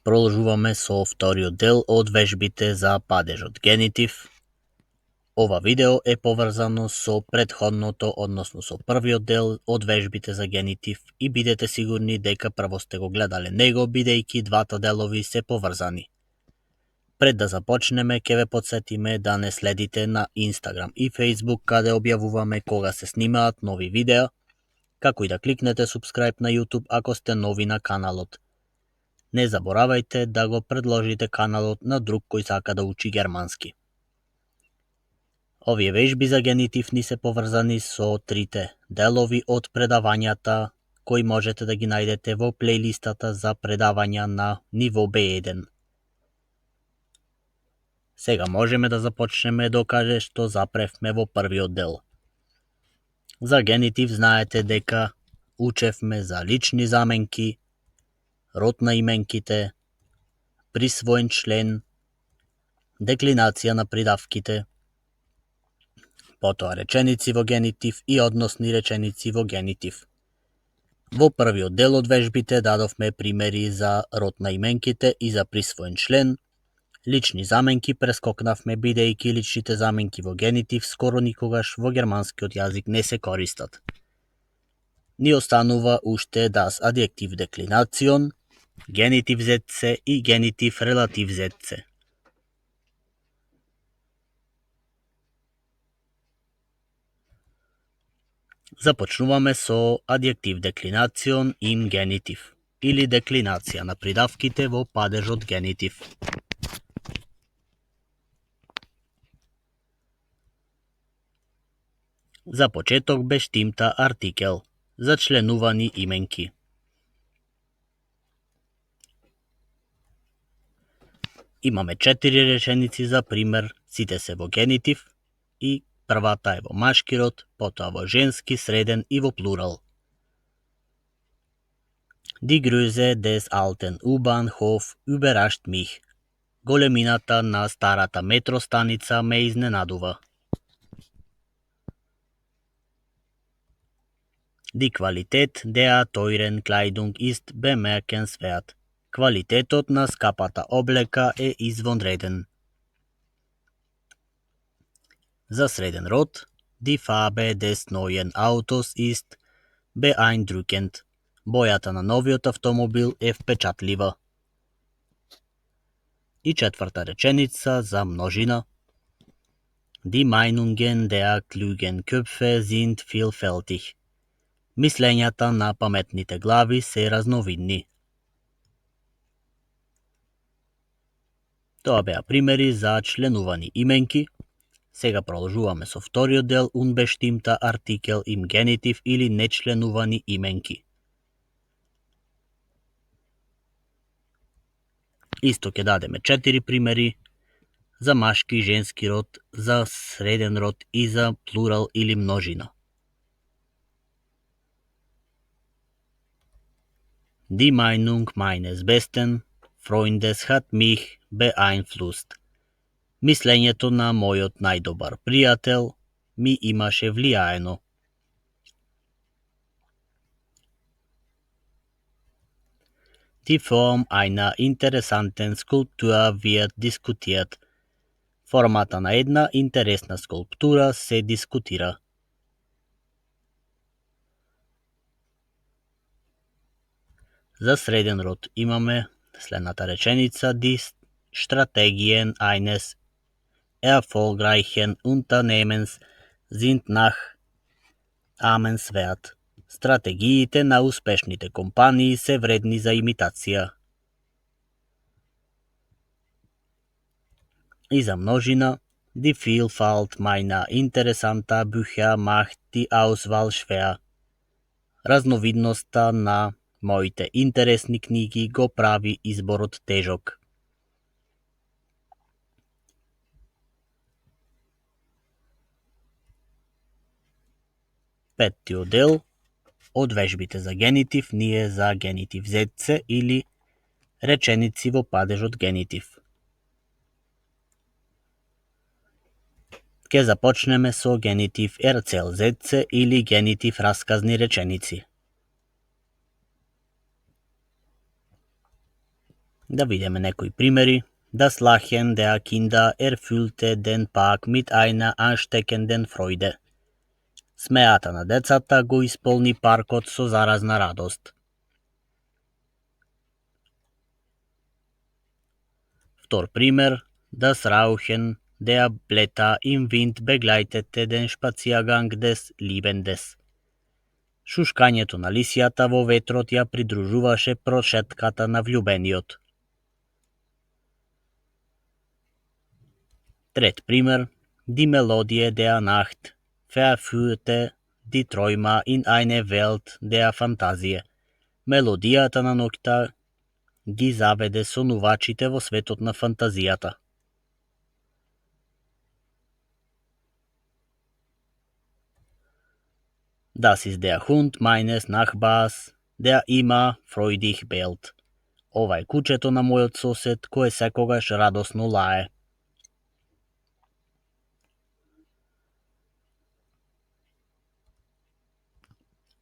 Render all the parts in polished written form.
Продолжуваме со вториот дел од вежбите за падежот генитив. Ова видео е поврзано со претходното, односно со првиот дел од вежбите за генитив и бидете сигурни дека прво сте го гледале него, бидејќи двата делови се поврзани. Пред да започнеме, ќе ве потсетиме да не следите на Instagram и Facebook, каде објавуваме кога се снимаат нови видеа, како и да кликнете subscribe на YouTube ако сте нови на каналот. Не заборавајте да го предложите каналот на друг кој сака да учи германски. Овие вежби за генитив ни се поврзани со трите делови од предавањата кои можете да ги најдете во плейлистата за предавања на ниво B1. Сега можеме да започнеме докаде што запревме во првиот дел. За генитив знаете дека учевме за лични заменки, род на именките, присвоен член, деклинација на придавките, потоа реченици во генитив и односни реченици во генитив. Во првиот дел од вежбите дадовме примери за род на именките и за присвоен член. Лични заменки прескокнавме бидејќи личните заменки во генитив скоро никогаш во германскиот јазик не се користат. Ни останува уште das Adjektiv Deklination, генитив зетце и генитив релатив зетце. Започнуваме со Adjektiv Deklination im генитив, или деклинација на придавките во падежот генитив. За почеток бештимта артикел, зачленувани именки. Имаме 4 реченици за пример, сите се во генитив и првата е во машки род, потоа во женски, среден и во плурал. Die Größe des alten U-Bahnhof überrascht mich. Големината на старата метростаница ме изненадува. Die Qualität der teuren Kleidung ist bemerkenswert. Квалитетот на скапата облека е извонреден. За среден род, die Farbe des neuen Autos ist beeindruckend. Бојата на новиот автомобил е впечатлива. И четврта реченица за множина. Die Meinungen der klugen Köpfe sind vielfältig. Мислењата на паметните глави се разновидни. Тоа беа примери за членувани именки. Сега продолжуваме со вториот дел unbestimmter артикел им генитив или нечленувани именки. Исто ќе дадеме 4 примери за машки и женски род, за среден род и за плурал или множина. Die Meinung meines besten Freundes hat mich beeinflusst. Мислењето на мојот најдобар пријател ми имаше влијаено. Die Form einer interessanten Skulptur wird diskutiert. Формата на една интересна скулптура се дискутира. За среден род имаме следната реченица: Die Strategien eines erfolgreichen Unternehmens sind nachahmenswert. Стратегиите на успешните компании се вредни за имитација. И за множина, die Vielfalt meiner interessanter Bücher macht die Auswahl schwer. Разновидноста на моите интересни книги го прави изборот тежок. Петтиот дел од вежбите за генитив ни е за генитив зетце или реченици во падежот генитив. Ке започнеме со генитив Erzählsätze или генитив расказни реченици. Da vidíme некои примери. Das Lachen der Kinder erfüllte den Park mit einer ansteckenden Freude. Смеата на децата го исполни паркот со заразна радост. Втор пример. Das Rauchen der Blätter im Wind begleitete den Spaziergang des Liebendes. Шушкањето на лисијата во ветрот ја придружуваше прошетката на влюбениот. Трет пример. Die Melodie der Nacht verführte die Träumer in eine Welt der Fantasie. Мелодијата на ноќта ги заведе сонувачите во светот на фантазијата. Das ist der Hund meines Nachbars, der immer freudig bellt. Ова е кучето на мојот сосед, кое секогаш радосно лае.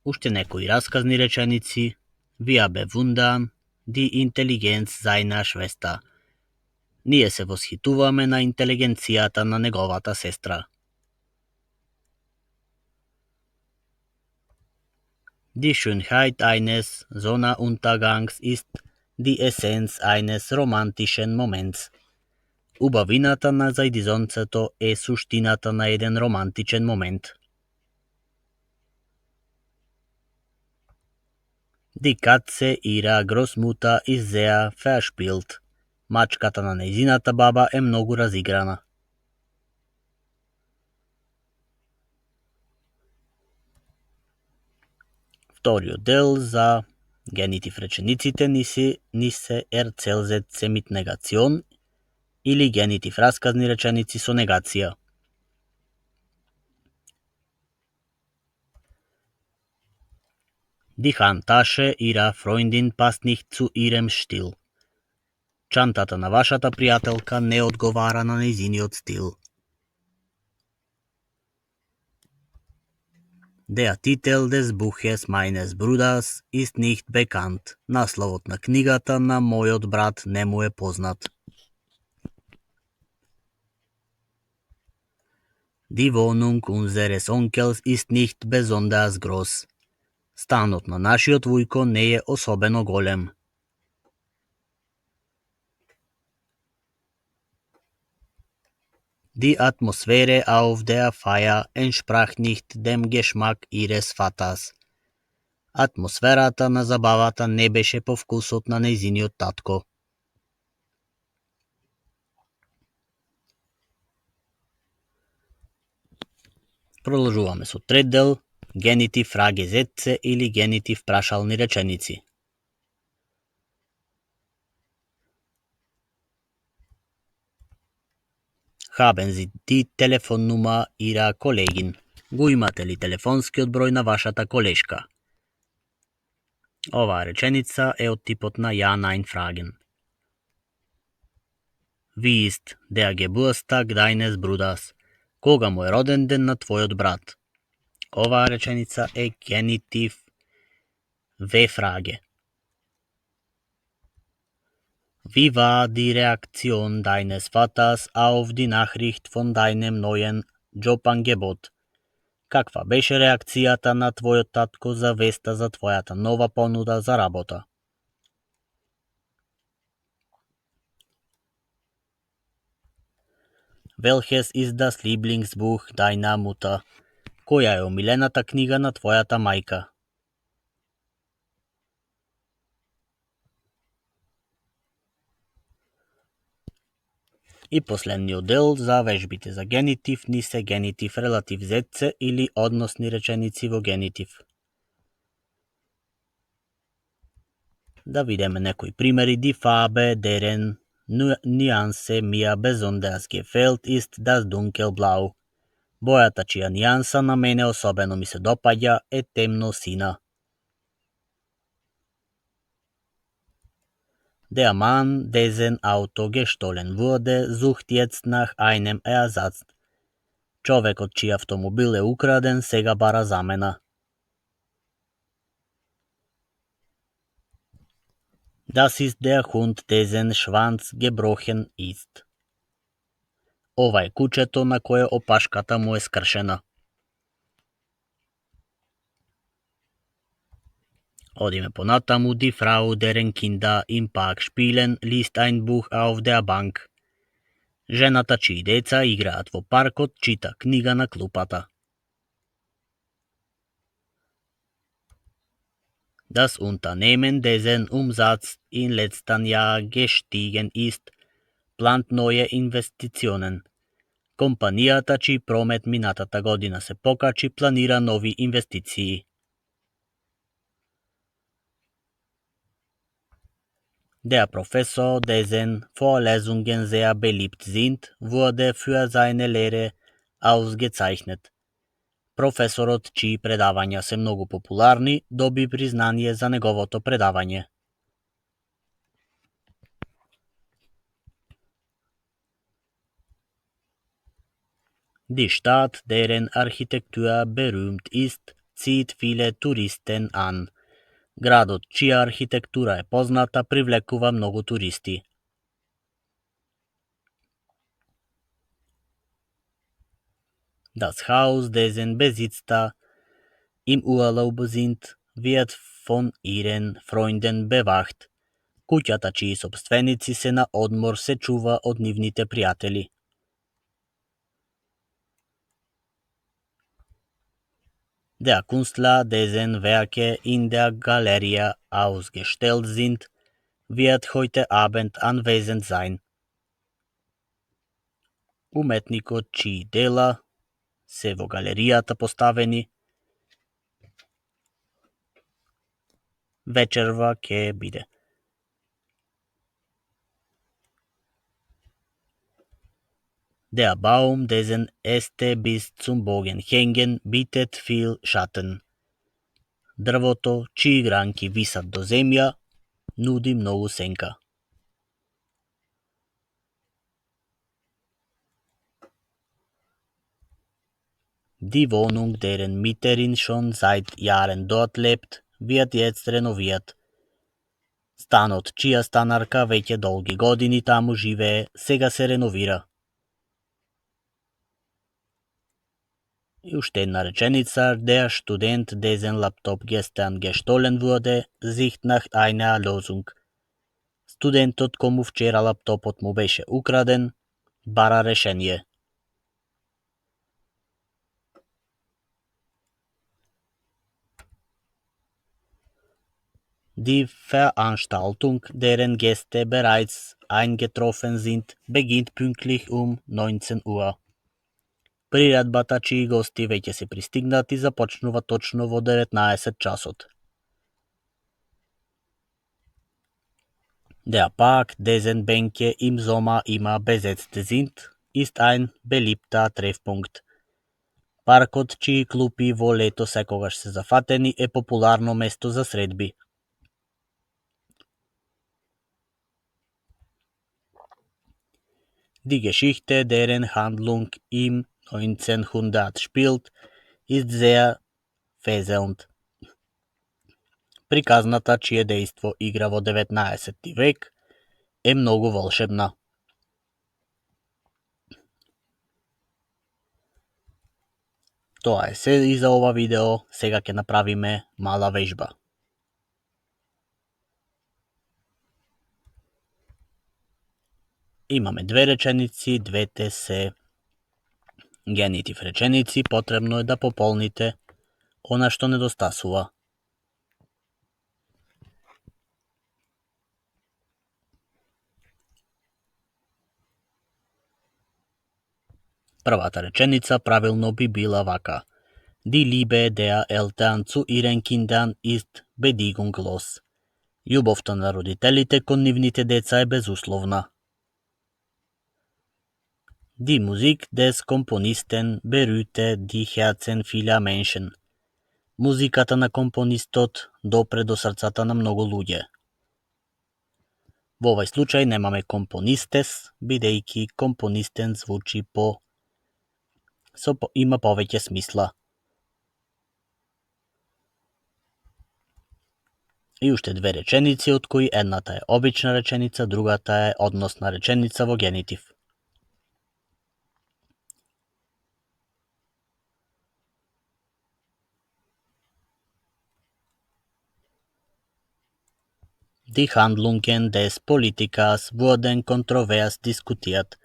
Уште некои расказни реченици. Wir bewundern die Intelligenz seiner Schwester. Ние се восхитуваме на интелигенцијата на неговата сестра. Die Schönheit eines Sonnenuntergangs ist die Essenz eines romantischen Moments. Убавината на зајдизонцето е суштината на еден романтичен момент. Die Katze ihrer Großmutter ist sehr verspielt. Мачката на нејзината баба е многу разиграна. Вториот дел за генитив речениците ни се Erzählsätze mit Negation или генитив расказни реченици со негација. Die Handtasche ihrer Freundin passt nicht zu ihrem Stil. Чантата на вашата пријателка не одговара на нејзиниот стил. Der Titel des Buches meines Bruders ist nicht bekannt. Насловот на книгата на мојот брат не му е познат. Die Wohnung unseres Onkels ist nicht besonders groß. Станот на нашиот вујко не е особено голем. Die Atmosphäre auf der Feier entsprach nicht dem Geschmack ihres Vaters. Атмосферата на забавата не беше по вкусот на нејзиниот татко. Продолжуваме со трет дел, генитив Fragesätze или генитив прашални реченици. Haben Sie die Telefonnummer Ihrer Kollegin? Го имате ли телефонскиот број на вашата колешка? Оваа реченица е од типот на Ja, Nein Fragen. Wie ist der Geburtstag deines Bruders? Кога му е роден ден на твојот брат? Оваа реченица е генитив W-Frage. Wie war die Reaktion deines Vaters auf die Nachricht von deinem neuen Jobangebot? Каква беше реакцијата на твојот татко за веста за твојата нова понуда за работа? Welches ist das Lieblingsbuch deiner Mutter? Која е омилената книга на твојата мајка? И последниот дел за вежбите за генитив ни се генитив Relativsätze или односни реченици во генитив. Да видиме некои примери. Die Farbe deren Nuance mir besonders gefällt ist das dunkelblau. Бојата чија нијанса на мене особено ми се допаѓа е темно сина. Der Mann, dessen Auto gestohlen wurde, sucht jetzt nach einem Ersatz. Човекот чиј автомобил е украден сега бара замена. Das ist der Hund, dessen Schwanz gebrochen ist. Ова е кучето на кое опашката му е скршена. Одиме понатаму. Die Frau, deren Kinder im Park spielen, liest ein Buch auf der Bank. Жената чии деца играат во паркот чита книга на клупата. Das Unternehmen, dessen Umsatz im letzten Jahr gestiegen ist, plant neue Investitionen. Компанијата чии промет минатата година се покачи планира нови инвестиции. Der Professor, dessen Vorlesungen sehr beliebt sind, wurde für seine Lehre ausgezeichnet. Професорот, чии предавања се многу популарни, доби признание за неговото предавање. Die Stadt, deren Architektur berühmt ist, zieht viele Touristen an. Градот, чија архитектура е позната, привлекува многу туристи. Das Haus, dessen Besitzer im Urlaub sind, wird von ihren Freunden bewacht. Куќата, чии собственици се на одмор, се чува од нивните пријатели. Der Künstler, dessen Werke in der Galerie ausgestellt sind, wird heute Abend anwesend sein. Уметникот, чии дела се во галеријата поставени, вечерва ќе биде. Der Baum, dessen Äste bis zum Bogen hängen, bietet viel Schatten. Дрвото, чии гранки висат до земја, нуди многу сенка. Die Wohnung, deren Mieterin schon seit Jahren dort lebt, wird jetzt renoviert. Станот, чија станарка веќе долги години таму живее, сега се реновира. И уште една реченица. Der Student, dessen Laptop gestern gestohlen wurde, sucht nach einer Lösung. Студентот кому вчера лаптопот му беше украден, бара решение. Die Veranstaltung, deren Gäste bereits eingetroffen sind, beginnt pünktlich 19 Uhr. Приредбата, чии гости веќе се пристигнати, започнува точно во 19 часот. Der Park, dessen Bänke im Sommer immer besetzt sind, ist ein beliebter Treffpunkt. Паркот, чии клупи во лето секогаш се зафатени, е популарно место за средби. Die Geschichte, deren Handlung im 1900 spielt, ist sehr fesselnd. Приказната, чие дејство игра во 19 век, е многу волшебна. Тоа е се и за ова видео. Сега ќе направиме мала вежба. Имаме две реченици, двете се генитив реченици. Потребно е да пополните она што недостасува. Првата реченица правилно би била вака. Die Liebe der Eltern zu ihren Kindern ist bedingungslos. Љубовта на родителите кон нивните деца е безусловна. Die Musik des Komponisten berührte die Herzen vieler Menschen. Музиката на компонистот допре до срцата на многу луѓе. Во овој случај немаме компонистес, бидејќи компонистен звучи има повеќе смисла. И уште две реченици, од кои едната е обична реченица, другата е односна реченица во генитив. Die Handlungen des Politikers wurden kontrovers diskutiert.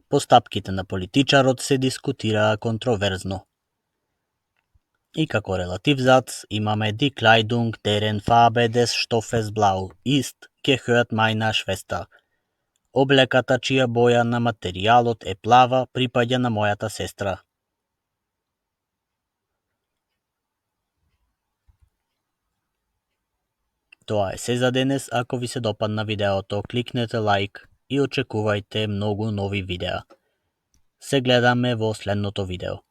Постапките на политичарот се дискутираа контроверзно. И како релатив зац имаме Die Kleidung deren Farbe des Stoffes blau ist, gehört meiner Schwester. Облеката чија боја на материјалот е плава припаѓа на мојата сестра. Тоа е се за денес. Ако ви се допадна видеото, кликнете лайк и очекувајте многу нови видеа. Се гледаме во следното видео.